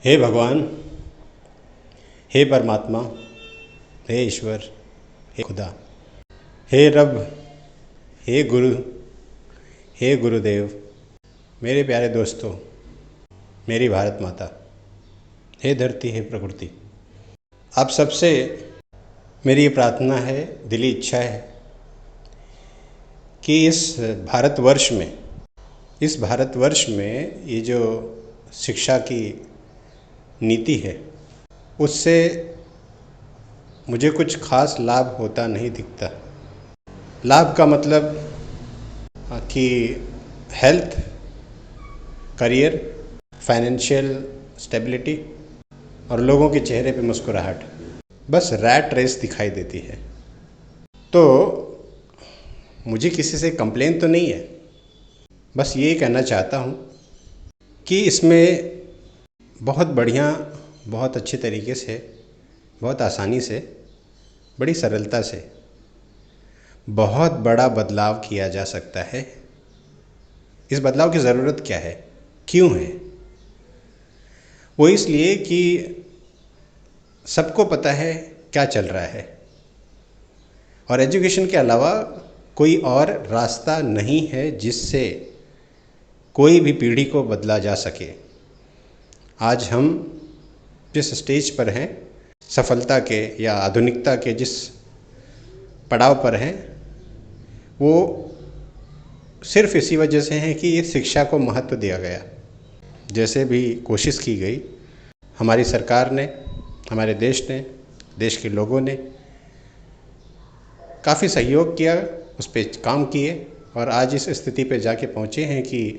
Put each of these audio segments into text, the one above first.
हे भगवान, हे परमात्मा, हे ईश्वर, हे खुदा, हे रब, हे गुरु, हे गुरुदेव, मेरे प्यारे दोस्तों, मेरी भारत माता, हे धरती, हे प्रकृति। आप सबसे मेरी ये प्रार्थना है, दिली इच्छा है कि इस भारतवर्ष में ये जो शिक्षा की नीति है उससे मुझे कुछ खास लाभ होता नहीं दिखता। लाभ का मतलब कि हेल्थ, करियर, फाइनेंशियल स्टेबिलिटी और लोगों के चेहरे पे मुस्कुराहट, बस रैट रेस दिखाई देती है। तो मुझे किसी से कंप्लेन तो नहीं है, बस ये कहना चाहता हूँ कि इसमें बहुत बढ़िया, बहुत अच्छे तरीके से, बहुत आसानी से, बड़ी सरलता से बहुत बड़ा बदलाव किया जा सकता है। इस बदलाव की ज़रूरत क्या है, क्यों है? वो इसलिए कि सबको पता है क्या चल रहा है और एजुकेशन के अलावा कोई और रास्ता नहीं है जिससे कोई भी पीढ़ी को बदला जा सके। आज हम जिस स्टेज पर हैं, सफलता के या आधुनिकता के जिस पड़ाव पर हैं, वो सिर्फ इसी वजह से है कि ये शिक्षा को महत्व दिया गया। जैसे भी कोशिश की गई, हमारी सरकार ने, हमारे देश ने, देश के लोगों ने काफ़ी सहयोग किया, उस पर काम किए और आज इस स्थिति पे जाके पहुँचे हैं कि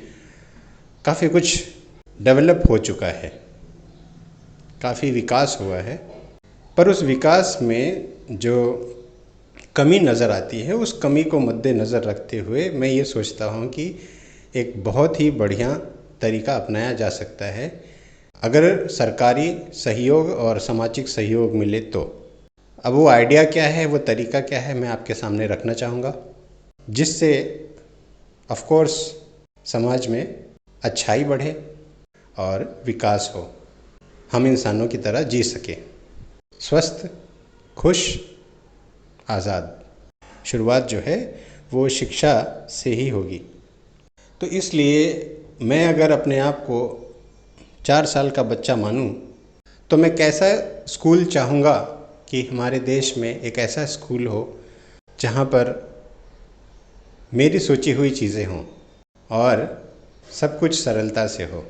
काफ़ी कुछ डेवलप हो चुका है, काफ़ी विकास हुआ है। पर उस विकास में जो कमी नज़र आती है, उस कमी को मद्देनज़र रखते हुए मैं ये सोचता हूँ कि एक बहुत ही बढ़िया तरीका अपनाया जा सकता है अगर सरकारी सहयोग और सामाजिक सहयोग मिले तो। अब वो आइडिया क्या है, वो तरीका क्या है, मैं आपके सामने रखना चाहूँगा, जिससे ऑफ कोर्स समाज में अच्छाई बढ़े और विकास हो, हम इंसानों की तरह जी सके, स्वस्थ, खुश, आज़ाद। शुरुआत जो है वो शिक्षा से ही होगी। तो इसलिए मैं अगर अपने आप को 4 साल का बच्चा मानूं तो मैं कैसा स्कूल चाहूँगा कि हमारे देश में एक ऐसा स्कूल हो जहाँ पर मेरी सोची हुई चीज़ें हों और सब कुछ सरलता से हो।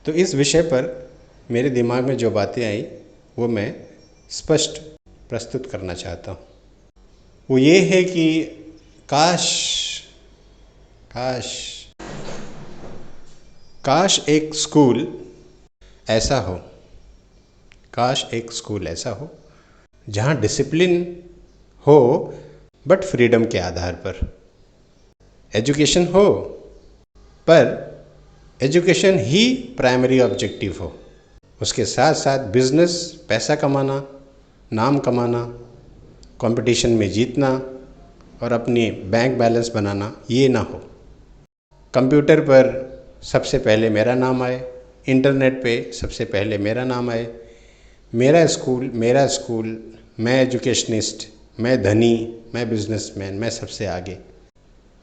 तो इस विषय पर मेरे दिमाग में जो बातें आई वो मैं स्पष्ट प्रस्तुत करना चाहता हूँ। वो ये है कि काश काश काश एक स्कूल ऐसा हो, काश एक स्कूल ऐसा हो जहाँ डिसिप्लिन हो बट फ्रीडम के आधार पर, एजुकेशन हो पर एजुकेशन ही प्राइमरी ऑब्जेक्टिव हो, उसके साथ साथ बिजनेस, पैसा कमाना, नाम कमाना, कंपटीशन में जीतना और अपनी बैंक बैलेंस बनाना ये ना हो। कंप्यूटर पर सबसे पहले मेरा नाम आए, इंटरनेट पे सबसे पहले मेरा नाम आए, मेरा स्कूल, मैं एजुकेशनिस्ट, मैं धनी, मैं बिजनेसमैन, मैं सबसे आगे।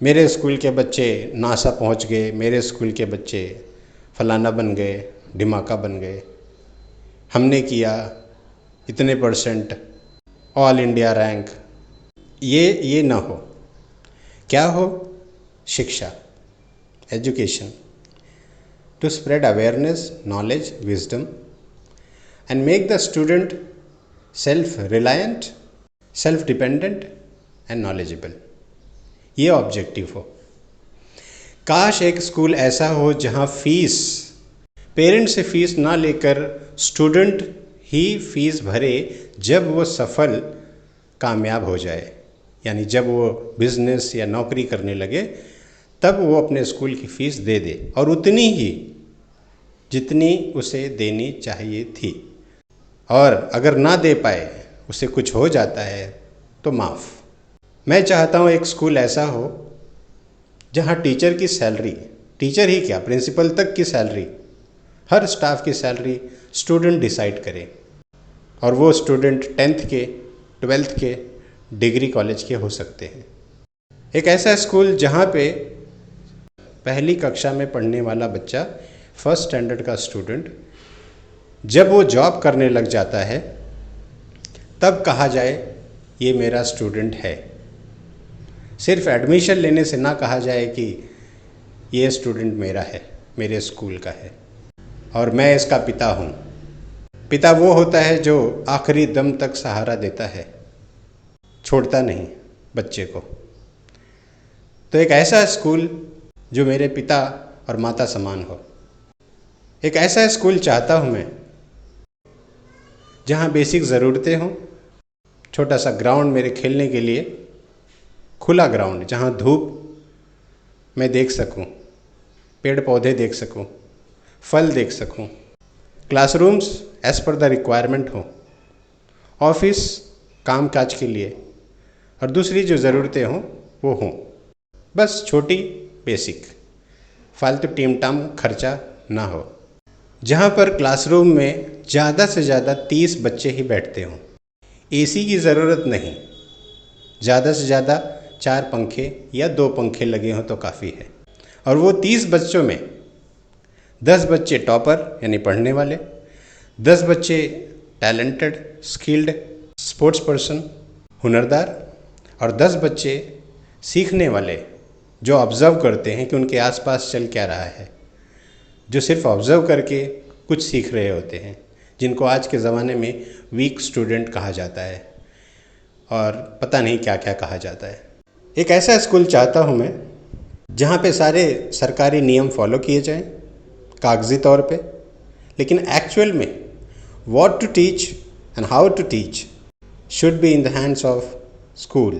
मेरे स्कूल के बच्चे नासा पहुंच गए, मेरे स्कूल के बच्चे फलाना बन गए, ढिमाका बन गए, हमने किया इतने परसेंट, ऑल इंडिया रैंक। ये ना हो। क्या हो? शिक्षा, education, to spread awareness, knowledge, wisdom and make the student self reliant, self dependent and knowledgeable, ये ऑब्जेक्टिव हो। काश एक स्कूल ऐसा हो जहाँ फीस, पेरेंट्स से फीस ना लेकर स्टूडेंट ही फीस भरे जब वो सफल, कामयाब हो जाए, यानी जब वो बिजनेस या नौकरी करने लगे तब वो अपने स्कूल की फ़ीस दे दे और उतनी ही जितनी उसे देनी चाहिए थी, और अगर ना दे पाए, उसे कुछ हो जाता है तो माफ़। मैं चाहता हूँ एक स्कूल ऐसा हो जहाँ टीचर की सैलरी, टीचर ही क्या, प्रिंसिपल तक की सैलरी हर स्टाफ की सैलरी स्टूडेंट डिसाइड करे, और वो स्टूडेंट 10th के, 12th के, डिग्री कॉलेज के हो सकते हैं। एक ऐसा स्कूल जहाँ पे पहली कक्षा में पढ़ने वाला बच्चा, फर्स्ट स्टैंडर्ड का स्टूडेंट, जब वो जॉब करने लग जाता है तब कहा जाए ये मेरा स्टूडेंट है। सिर्फ एडमिशन लेने से ना कहा जाए कि ये स्टूडेंट मेरा है, मेरे स्कूल का है और मैं इसका पिता हूँ। पिता वो होता है जो आखिरी दम तक सहारा देता है, छोड़ता नहीं बच्चे को। तो एक ऐसा स्कूल जो मेरे पिता और माता समान हो, एक ऐसा स्कूल चाहता हूँ मैं जहाँ बेसिक ज़रूरतें हों, छोटा सा ग्राउंड मेरे खेलने के लिए, खुला ग्राउंड जहाँ धूप मैं देख सकूँ, पेड़ पौधे देख सकूँ, फल देख सकूँ, classrooms as per the requirement हो, ऑफिस काम काज के लिए, और दूसरी जो ज़रूरतें हों वो हों। बस छोटी बेसिक, फालतू टीम टाम खर्चा ना हो। जहाँ पर क्लासरूम में ज़्यादा से ज़्यादा 30 बच्चे ही बैठते हों, एसी की ज़रूरत नहीं, ज़्यादा से ज़्यादा 4 पंखे या 2 पंखे लगे हों तो काफ़ी है। और वो 30 बच्चों में 10 बच्चे टॉपर यानी पढ़ने वाले, 10 बच्चे टैलेंटेड, स्किल्ड, स्पोर्ट्स पर्सन, हुनरदार, और 10 बच्चे सीखने वाले जो ऑब्ज़र्व करते हैं कि उनके आसपास चल क्या रहा है, जो सिर्फ ऑब्ज़र्व करके कुछ सीख रहे होते हैं, जिनको आज के ज़माने में वीक स्टूडेंट कहा जाता है और पता नहीं क्या क्या कहा जाता है। एक ऐसा स्कूल चाहता हूँ मैं जहाँ पे सारे सरकारी नियम फॉलो किए जाएं कागजी तौर पे, लेकिन एक्चुअल में what to teach and how to teach should be in the hands of school.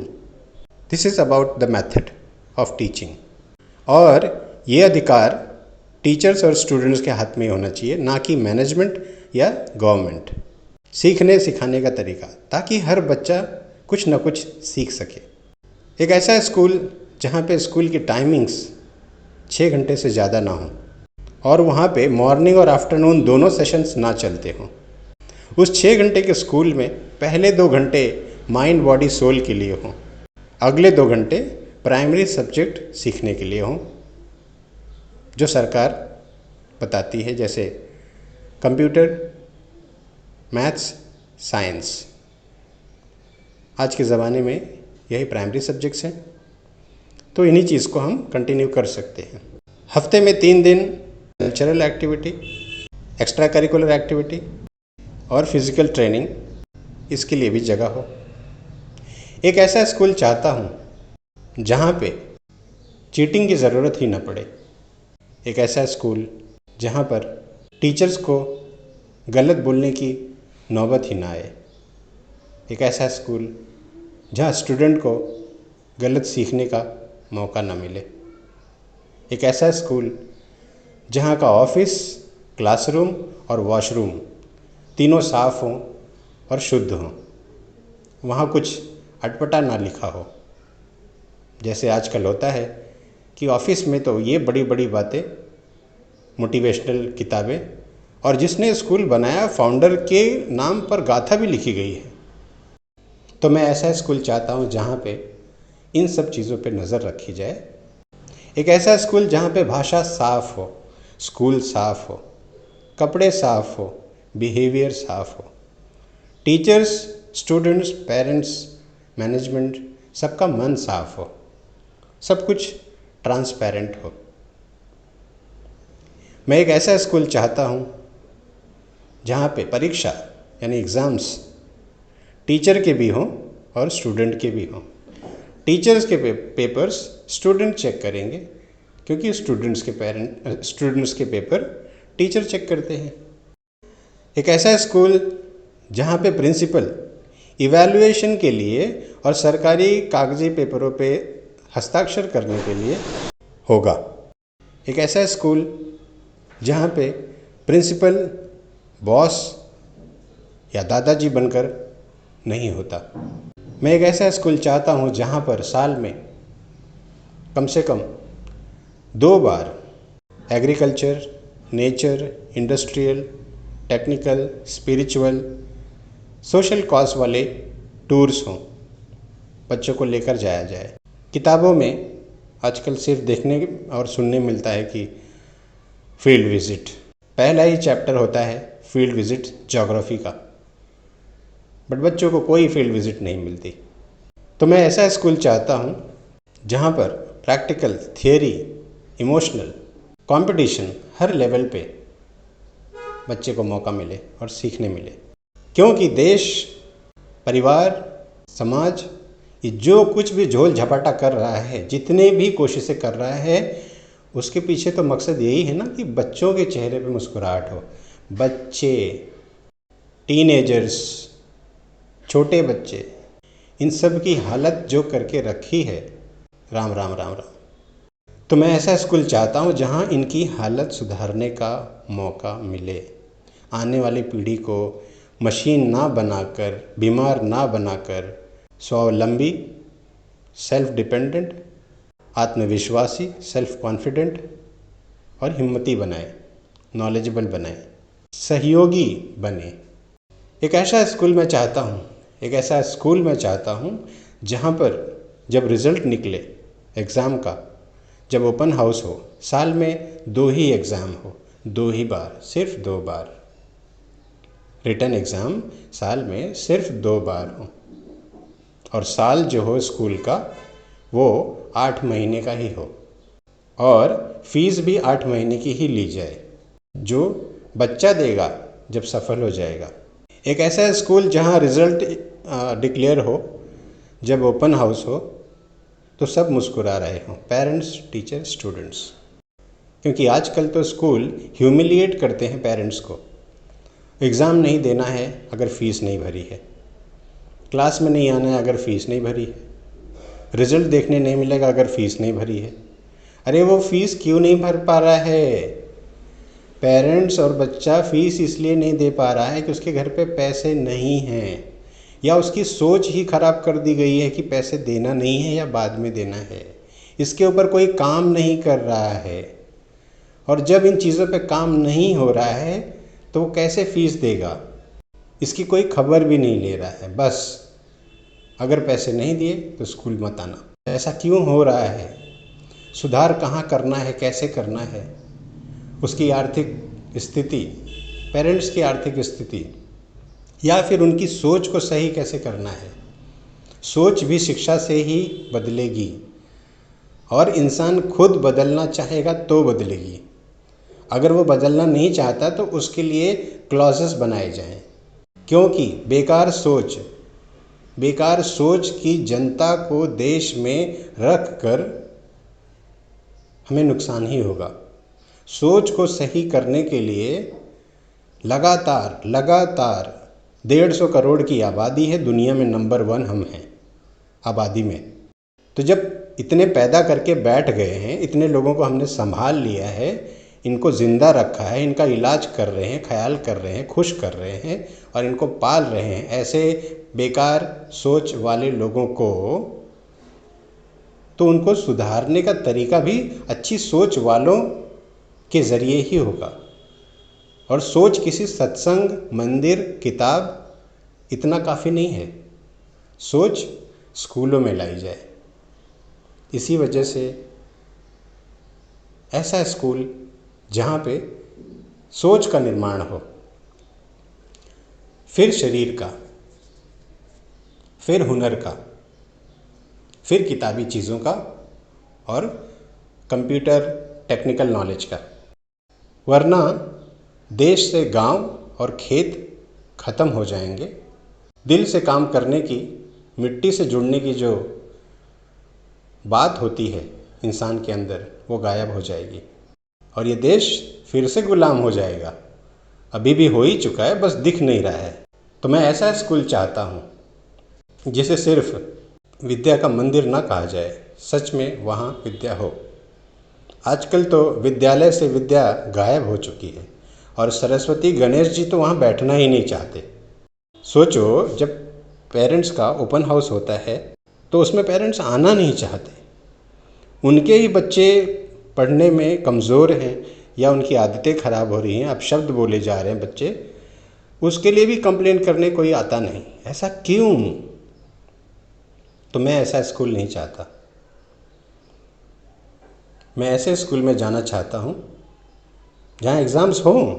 This is about the method of teaching, और ये अधिकार टीचर्स और स्टूडेंट्स के हाथ में होना चाहिए, ना कि मैनेजमेंट या गवर्नमेंट। सीखने सिखाने का तरीका, ताकि हर बच्चा कुछ ना कुछ सीख सके। एक ऐसा स्कूल जहाँ पे स्कूल की टाइमिंग्स 6 घंटे से ज़्यादा ना हो, और वहाँ पे मॉर्निंग और आफ्टरनून दोनों सेशंस ना चलते हों। उस 6 घंटे के स्कूल में पहले 2 घंटे माइंड बॉडी सोल के लिए हों, अगले 2 घंटे प्राइमरी सब्जेक्ट सीखने के लिए हों जो सरकार बताती है, जैसे कंप्यूटर, मैथ्स, साइंस। आज के ज़माने में यही प्राइमरी सब्जेक्ट्स हैं, तो इन्हीं चीज़ को हम कंटिन्यू कर सकते हैं। हफ्ते में 3 दिन cultural activity, extra curricular activity और फिज़िकल ट्रेनिंग, इसके लिए भी जगह हो। एक ऐसा स्कूल चाहता हूँ जहाँ पे चीटिंग की ज़रूरत ही ना पड़े। एक ऐसा स्कूल जहाँ पर टीचर्स को गलत बोलने की नौबत ही ना आए। एक ऐसा स्कूल जहाँ स्टूडेंट को गलत सीखने का मौका ना मिले। एक ऐसा स्कूल जहाँ का ऑफिस, क्लासरूम और वॉशरूम तीनों साफ़ हों और शुद्ध हों। वहाँ कुछ अटपटा ना लिखा हो, जैसे आजकल होता है कि ऑफिस में तो ये बड़ी बड़ी बातें, मोटिवेशनल किताबें, और जिसने स्कूल बनाया फाउंडर के नाम पर गाथा भी लिखी गई है। तो मैं ऐसा स्कूल चाहता हूँ जहाँ पे इन सब चीज़ों पे नज़र रखी जाए। एक ऐसा स्कूल जहाँ पे भाषा साफ़ हो, स्कूल साफ़ हो, कपड़े साफ़ हो, बिहेवियर साफ़ हो, टीचर्स, स्टूडेंट्स, पेरेंट्स, मैनेजमेंट, सबका मन साफ़ हो, सब कुछ ट्रांसपेरेंट हो। मैं एक ऐसा स्कूल चाहता हूँ जहाँ पे परीक्षा यानी एग्ज़ाम्स टीचर के भी हों और स्टूडेंट के भी हों। टीचर्स के पेपर्स स्टूडेंट चेक करेंगे, क्योंकि स्टूडेंट्स के पेपर टीचर चेक करते हैं। एक ऐसा स्कूल जहाँ पे प्रिंसिपल इवैल्यूएशन के लिए और सरकारी कागजी पेपरों पे हस्ताक्षर करने के लिए होगा। एक ऐसा स्कूल जहाँ पे प्रिंसिपल बॉस या दादाजी बनकर नहीं होता। मैं एक ऐसा स्कूल चाहता हूँ जहाँ पर साल में कम से कम 2 बार agriculture, nature, industrial, technical, spiritual, social cause वाले टूर्स हों, बच्चों को लेकर जाया जाए। किताबों में आजकल सिर्फ देखने और सुनने मिलता है कि फील्ड विज़िट, पहला ही चैप्टर होता है फील्ड विज़िट ज्योग्राफी का, बट बच्चों को कोई फील्ड विज़िट नहीं मिलती। तो मैं ऐसा स्कूल चाहता हूँ जहाँ पर प्रैक्टिकल, थियरी, इमोशनल, कंपटीशन हर लेवल पे बच्चे को मौका मिले और सीखने मिले। क्योंकि देश, परिवार, समाज ये जो कुछ भी झोल झपाटा कर रहा है, जितने भी कोशिशें कर रहा है, उसके पीछे तो मकसद यही है ना कि बच्चों के चेहरे पे मुस्कुराहट हो। बच्चे, टीनेजर्स, छोटे बच्चे, इन सब की हालत जो करके रखी है, राम राम राम राम। तो मैं ऐसा स्कूल चाहता हूँ जहाँ इनकी हालत सुधारने का मौका मिले। आने वाली पीढ़ी को मशीन ना बनाकर, बीमार ना बनाकर, स्वावलंबी, सेल्फ डिपेंडेंट, आत्मविश्वासी, सेल्फ कॉन्फिडेंट और हिम्मती बनाए, नॉलेजेबल बनाए, सहयोगी बने। एक ऐसा स्कूल मैं चाहता हूँ जहाँ पर जब रिज़ल्ट निकले एग्ज़ाम का, जब ओपन हाउस हो, साल में 2 ही एग्ज़ाम हो, 2 ही बार, सिर्फ 2 बार रिटन एग्ज़ाम साल में सिर्फ 2 बार हो, और साल जो हो स्कूल का वो 8 महीने का ही हो, और फीस भी 8 महीने की ही ली जाए, जो बच्चा देगा जब सफल हो जाएगा। एक ऐसा स्कूल जहाँ रिज़ल्ट डिक्लेयर हो, जब ओपन हाउस हो तो सब मुस्कुरा रहे हों, पेरेंट्स, टीचर, स्टूडेंट्स। क्योंकि आजकल तो स्कूल ह्यूमिलिएट करते हैं पेरेंट्स को। एग्ज़ाम नहीं देना है अगर फ़ीस नहीं भरी है, क्लास में नहीं आना है अगर फ़ीस नहीं भरी है, रिज़ल्ट देखने नहीं मिलेगा अगर फ़ीस नहीं भरी है। अरे वो फ़ीस क्यों नहीं भर पा रहा है? पेरेंट्स और बच्चा फ़ीस इसलिए नहीं दे पा रहा है कि उसके घर पे पैसे नहीं हैं, या उसकी सोच ही ख़राब कर दी गई है कि पैसे देना नहीं है या बाद में देना है। इसके ऊपर कोई काम नहीं कर रहा है, और जब इन चीज़ों पे काम नहीं हो रहा है तो वो कैसे फ़ीस देगा, इसकी कोई खबर भी नहीं ले रहा है। बस अगर पैसे नहीं दिए तो स्कूल मत आना। ऐसा क्यों हो रहा है? सुधार कहाँ करना है, कैसे करना है? उसकी आर्थिक स्थिति, पेरेंट्स की आर्थिक स्थिति, या फिर उनकी सोच को सही कैसे करना है? सोच भी शिक्षा से ही बदलेगी, और इंसान खुद बदलना चाहेगा तो बदलेगी। अगर वो बदलना नहीं चाहता तो उसके लिए क्लॉजेस बनाए जाएं, क्योंकि बेकार सोच की जनता को देश में रख कर हमें नुकसान ही होगा। सोच को सही करने के लिए लगातार 150 करोड़ की आबादी है, दुनिया में नंबर 1 हम हैं आबादी में। तो जब इतने पैदा करके बैठ गए हैं, इतने लोगों को हमने संभाल लिया है, इनको ज़िंदा रखा है, इनका इलाज कर रहे हैं, ख्याल कर रहे हैं, खुश कर रहे हैं और इनको पाल रहे हैं, ऐसे बेकार सोच वाले लोगों को, तो उनको सुधारने का तरीका भी अच्छी सोच वालों के ज़रिए ही होगा। और सोच किसी सत्संग, मंदिर, किताब इतना काफ़ी नहीं है। सोच स्कूलों में लाई जाए। इसी वजह से ऐसा स्कूल जहाँ पे सोच का निर्माण हो, फिर शरीर का, फिर हुनर का, फिर किताबी चीज़ों का और कंप्यूटर टेक्निकल नॉलेज का। वरना देश से गांव और खेत ख़त्म हो जाएंगे। दिल से काम करने की, मिट्टी से जुड़ने की जो बात होती है इंसान के अंदर, वो गायब हो जाएगी और ये देश फिर से गुलाम हो जाएगा। अभी भी हो ही चुका है, बस दिख नहीं रहा है। तो मैं ऐसा स्कूल चाहता हूँ जिसे सिर्फ विद्या का मंदिर ना कहा जाए, सच में वहाँ विद्या हो। आजकल तो विद्यालय से विद्या गायब हो चुकी है और सरस्वती गणेश जी तो वहाँ बैठना ही नहीं चाहते। सोचो, जब पेरेंट्स का ओपन हाउस होता है तो उसमें पेरेंट्स आना नहीं चाहते। उनके ही बच्चे पढ़ने में कमज़ोर हैं या उनकी आदतें ख़राब हो रही हैं, अपशब्द बोले जा रहे हैं बच्चे, उसके लिए भी कंप्लेन करने कोई आता नहीं। ऐसा क्यों? तो मैं ऐसा स्कूल नहीं चाहता। मैं ऐसे स्कूल में जाना चाहता हूँ जहाँ एग्ज़ाम्स हों,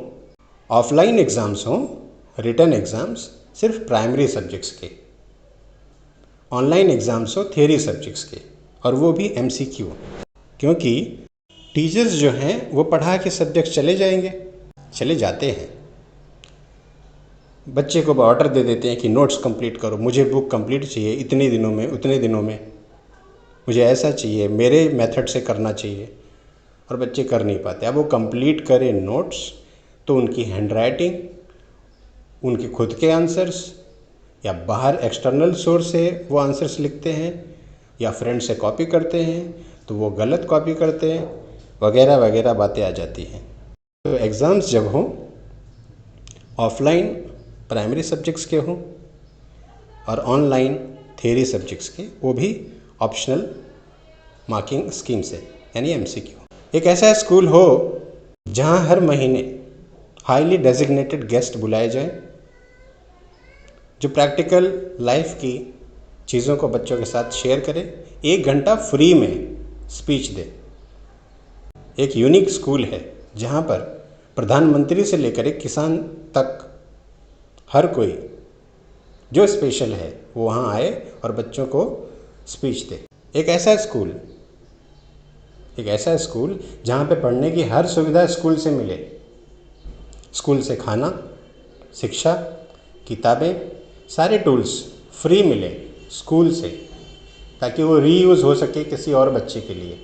ऑफलाइन एग्ज़ाम्स हों, रिटन एग्ज़ाम्स सिर्फ प्राइमरी सब्जेक्ट्स के, ऑनलाइन एग्ज़ाम्स हो थियरी सब्जेक्ट्स के, और वो भी MCQ। क्योंकि टीचर्स जो हैं वो पढ़ा के सब्जेक्ट चले जाएंगे, चले जाते हैं। बच्चे को ऑर्डर दे देते हैं कि नोट्स कंप्लीट करो, मुझे बुक कंप्लीट चाहिए इतने दिनों में, उतने दिनों में, मुझे ऐसा चाहिए, मेरे मेथड से करना चाहिए, और बच्चे कर नहीं पाते। अब वो कंप्लीट करें नोट्स तो उनकी हैंडराइटिंग, उनके खुद के आंसर्स, या बाहर एक्सटर्नल सोर्स से वो आंसर्स लिखते हैं, या फ्रेंड से कॉपी करते हैं तो वो गलत कॉपी करते हैं, वगैरह वगैरह बातें आ जाती हैं। तो एग्ज़ाम्स जब हों, ऑफलाइन प्राइमरी सब्जेक्ट्स के हों और ऑनलाइन थियरी सब्जेक्ट्स के, वो भी ऑप्शनल मार्किंग स्कीम से, यानी MCQ। एक ऐसा स्कूल हो जहां हर महीने हाईली डेजिग्नेटेड गेस्ट बुलाए जाएं, जो प्रैक्टिकल लाइफ की चीज़ों को बच्चों के साथ शेयर करें, 1 घंटा फ्री में स्पीच दे। एक यूनिक स्कूल है जहां पर प्रधानमंत्री से लेकर एक किसान तक हर कोई जो स्पेशल है वो वहाँ आए और बच्चों को स्पीच दे। एक ऐसा स्कूल जहाँ पे पढ़ने की हर सुविधा स्कूल से मिले, स्कूल से खाना, शिक्षा, किताबें, सारे टूल्स फ्री मिले स्कूल से, ताकि वो रीयूज़ हो सके किसी और बच्चे के लिए।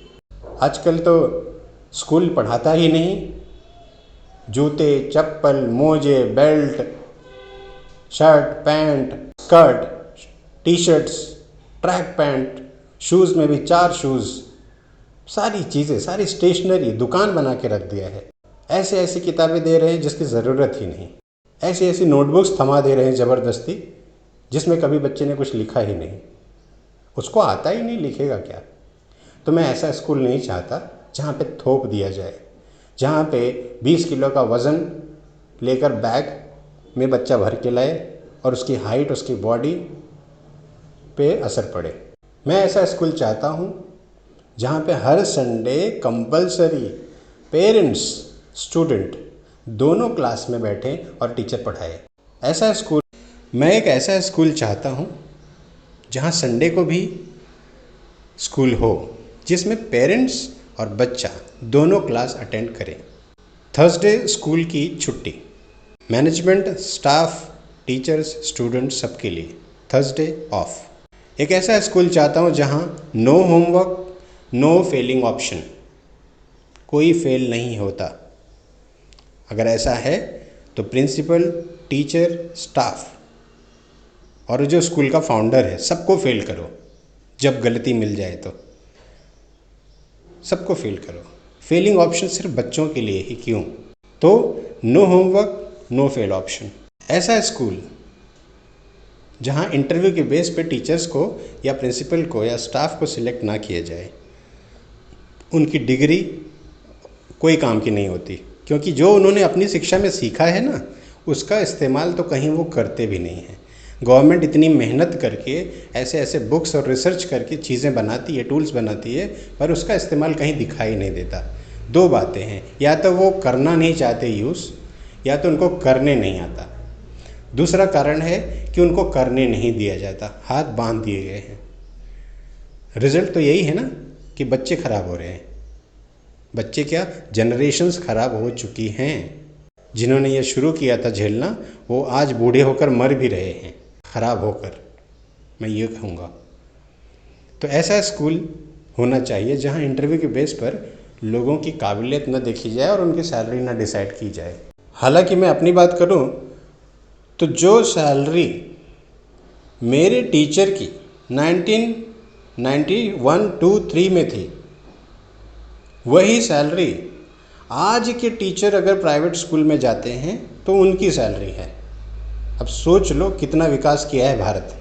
आजकल तो स्कूल पढ़ाता ही नहीं, जूते, चप्पल, मोजे, belt, shirt, pant, skirt, T shirts, track pant, shoes में भी 4 शूज़, सारी चीज़ें, सारी स्टेशनरी दुकान बना के रख दिया है। ऐसे ऐसी किताबें दे रहे हैं जिसकी ज़रूरत ही नहीं, ऐसी ऐसी नोटबुक्स थमा दे रहे हैं ज़बरदस्ती, जिसमें कभी बच्चे ने कुछ लिखा ही नहीं, उसको आता ही नहीं, लिखेगा क्या। तो मैं ऐसा स्कूल नहीं चाहता जहाँ पे थोप दिया जाए, जहाँ पे 20 किलो का वज़न लेकर बैग में बच्चा भर के लाए और उसकी हाइट, उसकी बॉडी पे असर पड़े। मैं ऐसा स्कूल चाहता हूँ जहाँ पे हर संडे कंपलसरी पेरेंट्स स्टूडेंट दोनों क्लास में बैठे और टीचर पढ़ाए। मैं एक ऐसा स्कूल चाहता हूँ जहाँ संडे को भी स्कूल हो, जिसमें पेरेंट्स और बच्चा दोनों क्लास अटेंड करें। थर्सडे स्कूल की छुट्टी, मैनेजमेंट, स्टाफ, टीचर्स, स्टूडेंट्स सबके लिए थर्सडे ऑफ। एक ऐसा स्कूल चाहता हूँ जहाँ no homework, no failing option, कोई फेल नहीं होता। अगर ऐसा है तो प्रिंसिपल, टीचर, स्टाफ और जो स्कूल का फाउंडर है सबको फेल करो, जब गलती मिल जाए तो सबको फेल करो। फेलिंग ऑप्शन सिर्फ बच्चों के लिए ही क्यों? तो no homework, no fail option. ऐसा स्कूल जहाँ इंटरव्यू के बेस पे टीचर्स को या प्रिंसिपल को या स्टाफ को सिलेक्ट ना किया जाए, उनकी डिग्री कोई काम की नहीं होती, क्योंकि जो उन्होंने अपनी शिक्षा में सीखा है ना, उसका इस्तेमाल तो कहीं वो करते भी नहीं हैं। गवर्नमेंट इतनी मेहनत करके ऐसे ऐसे बुक्स और रिसर्च करके चीज़ें बनाती है, टूल्स बनाती है, पर उसका इस्तेमाल कहीं दिखाई नहीं देता। 2 बातें हैं, या तो वो करना नहीं चाहते यूज़, या तो उनको करने नहीं आता। दूसरा कारण है कि उनको करने नहीं दिया जाता, हाथ बांध दिए गए हैं। रिजल्ट तो यही है ना कि बच्चे खराब हो रहे हैं। बच्चे क्या, जनरेशन्स खराब हो चुकी हैं। जिन्होंने ये शुरू किया था झेलना, वो आज बूढ़े होकर मर भी रहे हैं खराब होकर, मैं ये कहूँगा। तो ऐसा स्कूल होना चाहिए जहाँ इंटरव्यू के बेस पर लोगों की काबिलियत न देखी जाए और उनकी सैलरी न डिसाइड की जाए। हालांकि मैं अपनी बात करूँ तो जो सैलरी मेरे टीचर की 1991-2-3 में थी, वही सैलरी आज के टीचर अगर प्राइवेट स्कूल में जाते हैं तो उनकी सैलरी है। अब सोच लो कितना विकास किया है भारत।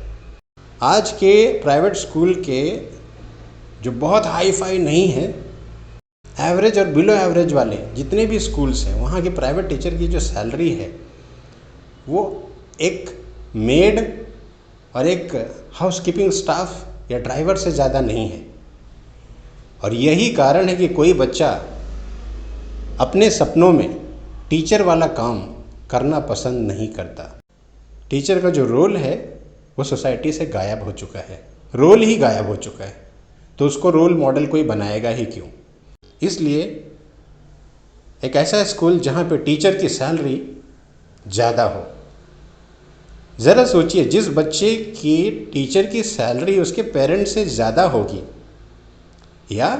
आज के प्राइवेट स्कूल के जो बहुत हाई फाई नहीं है, एवरेज और बिलो एवरेज वाले जितने भी स्कूल्स हैं, वहाँ के प्राइवेट टीचर की जो सैलरी है वो एक मेड और एक हाउसकीपिंग स्टाफ या ड्राइवर से ज़्यादा नहीं है। और यही कारण है कि कोई बच्चा अपने सपनों में टीचर वाला काम करना पसंद नहीं करता। टीचर का जो रोल है वो सोसाइटी से गायब हो चुका है, रोल ही गायब हो चुका है, तो उसको रोल मॉडल कोई बनाएगा ही क्यों। इसलिए एक ऐसा स्कूल जहाँ पे टीचर की सैलरी ज़्यादा हो। ज़रा सोचिए, जिस बच्चे की टीचर की सैलरी उसके पेरेंट्स से ज़्यादा होगी, या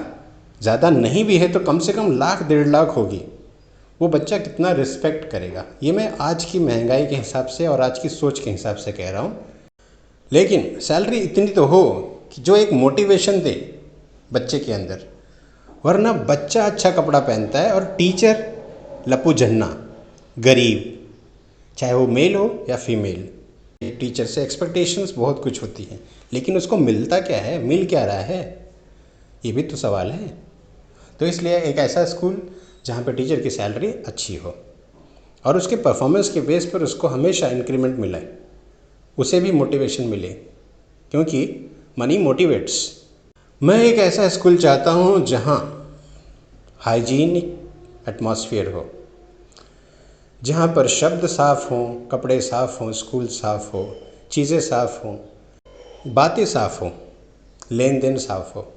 ज़्यादा नहीं भी है तो कम से कम लाख 1.5 लाख होगी, वो बच्चा कितना रिस्पेक्ट करेगा। ये मैं आज की महंगाई के हिसाब से और आज की सोच के हिसाब से कह रहा हूँ। लेकिन सैलरी इतनी तो हो कि जो एक मोटिवेशन दे बच्चे के अंदर, वरना बच्चा अच्छा कपड़ा पहनता है और टीचर लपू जन्ना गरीब, चाहे वो मेल हो या फीमेल। टीचर से एक्सपेक्टेशंस बहुत कुछ होती हैं, लेकिन उसको मिलता क्या है, मिल क्या रहा है, ये भी तो सवाल है। तो इसलिए एक ऐसा स्कूल जहाँ पे टीचर की सैलरी अच्छी हो और उसके परफॉर्मेंस के बेस पर उसको हमेशा इंक्रीमेंट मिले, उसे भी मोटिवेशन मिले, क्योंकि मनी मोटिवेट्स। मैं एक ऐसा स्कूल चाहता हूँ जहाँ हाइजीनिक एटमॉस्फेयर हो, जहाँ पर शब्द साफ़ हों, कपड़े साफ़ हों, स्कूल साफ़ हो, चीज़ें साफ़ हों, बातें साफ़ हों, लेन देन साफ़ हो,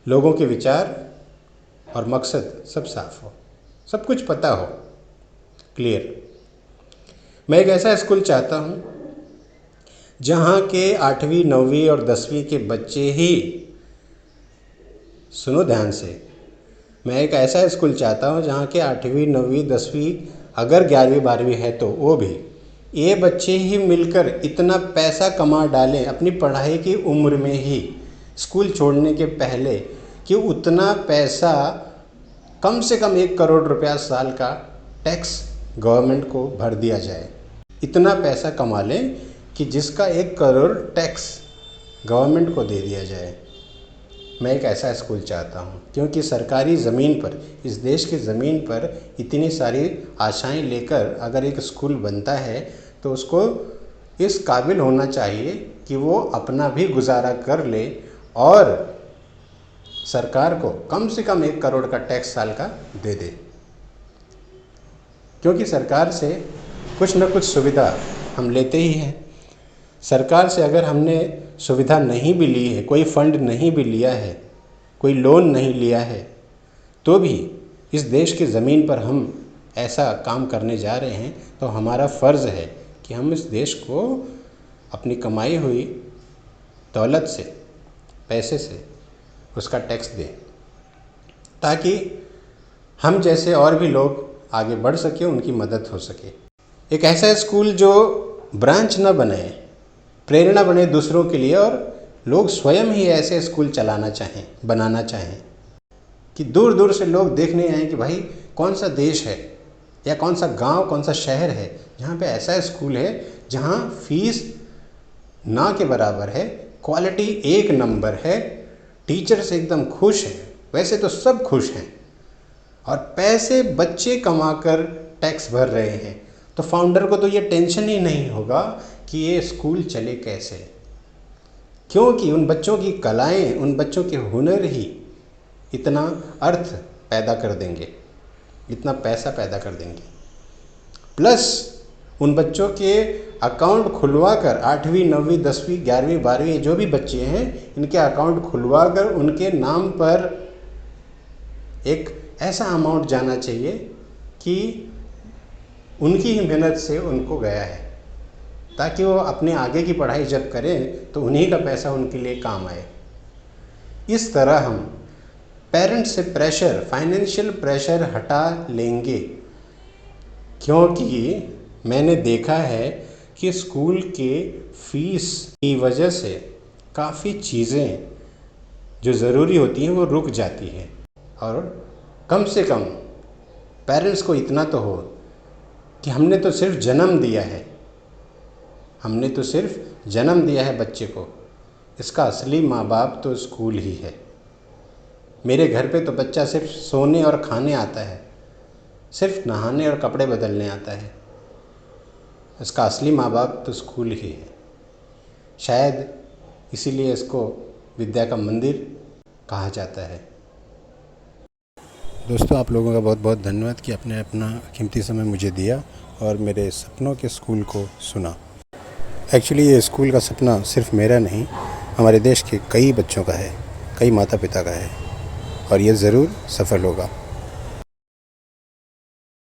लोगों के विचार और मकसद सब साफ़ हो, सब कुछ पता हो, क्लियर। मैं एक ऐसा स्कूल चाहता हूँ जहाँ के 8वीं 9वीं और 10वीं के बच्चे ही, सुनो ध्यान से, मैं एक ऐसा स्कूल चाहता हूँ जहाँ के 8वीं 9वीं 10वीं, अगर 11वीं 12वीं है तो वो भी, ये बच्चे ही मिलकर इतना पैसा कमा डालें अपनी पढ़ाई की उम्र में ही, स्कूल छोड़ने के पहले, कि उतना पैसा कम से कम 1 करोड़ रुपया साल का टैक्स गवर्नमेंट को भर दिया जाए। इतना पैसा कमा लें कि जिसका 1 करोड़ टैक्स गवर्नमेंट को दे दिया जाए। मैं एक ऐसा स्कूल चाहता हूँ, क्योंकि सरकारी ज़मीन पर, इस देश की ज़मीन पर इतनी सारी आशाएं लेकर अगर एक स्कूल बनता है तो उसको इस काबिल होना चाहिए कि वो अपना भी गुजारा कर ले और सरकार को कम से कम 1 करोड़ का टैक्स साल का दे दे। क्योंकि सरकार से कुछ न कुछ सुविधा हम लेते ही हैं। सरकार से अगर हमने सुविधा नहीं भी ली है, कोई फंड नहीं भी लिया है, कोई लोन नहीं लिया है, तो भी इस देश की ज़मीन पर हम ऐसा काम करने जा रहे हैं, तो हमारा फ़र्ज़ है कि हम इस देश को अपनी कमाई हुई दौलत से, पैसे से उसका टैक्स दें, ताकि हम जैसे और भी लोग आगे बढ़ सके, उनकी मदद हो सके। एक ऐसा स्कूल जो ब्रांच न बने, प्रेरणा बने दूसरों के लिए, और लोग स्वयं ही ऐसे स्कूल चलाना चाहें, बनाना चाहें, कि दूर दूर से लोग देखने आएँ कि भाई कौन सा देश है या कौन सा गांव, कौन सा शहर है जहाँ पे ऐसा स्कूल है जहाँ फीस ना के बराबर है, क्वालिटी 1 नंबर है, टीचर से एकदम खुश हैं, वैसे तो सब खुश हैं, और पैसे बच्चे कमाकर टैक्स भर रहे हैं। तो फाउंडर को तो ये टेंशन ही नहीं होगा कि ये स्कूल चले कैसे, क्योंकि उन बच्चों की कलाएं, उन बच्चों के हुनर ही इतना अर्थ पैदा कर देंगे, इतना पैसा पैदा कर देंगे। प्लस उन बच्चों के अकाउंट खुलवा कर 8वीं 9वीं 10वीं 11वीं 12वीं जो भी बच्चे हैं, इनके अकाउंट खुलवा कर उनके नाम पर एक ऐसा अमाउंट जाना चाहिए कि उनकी ही मेहनत से उनको गया है, ताकि वो अपने आगे की पढ़ाई जब करें तो उन्हीं का पैसा उनके लिए काम आए। इस तरह हम पेरेंट्स से प्रेशर, फाइनेंशियल प्रेशर हटा लेंगे, क्योंकि मैंने देखा है कि स्कूल के फीस की वजह से काफ़ी चीज़ें जो ज़रूरी होती हैं वो रुक जाती हैं। और कम से कम पेरेंट्स को इतना तो हो कि हमने तो सिर्फ जन्म दिया है, हमने तो सिर्फ जन्म दिया है बच्चे को, इसका असली माँ बाप तो स्कूल ही है। मेरे घर पे तो बच्चा सिर्फ सोने और खाने आता है, सिर्फ नहाने और कपड़े बदलने आता है। इसका असली माँ बाप तो स्कूल ही है। शायद इसीलिए इसको विद्या का मंदिर कहा जाता है। दोस्तों, आप लोगों का बहुत बहुत धन्यवाद कि आपने अपना कीमती समय मुझे दिया और मेरे सपनों के स्कूल को सुना। एक्चुअली ये स्कूल का सपना सिर्फ मेरा नहीं, हमारे देश के कई बच्चों का है, कई माता पिता का है, और ये ज़रूर सफल होगा।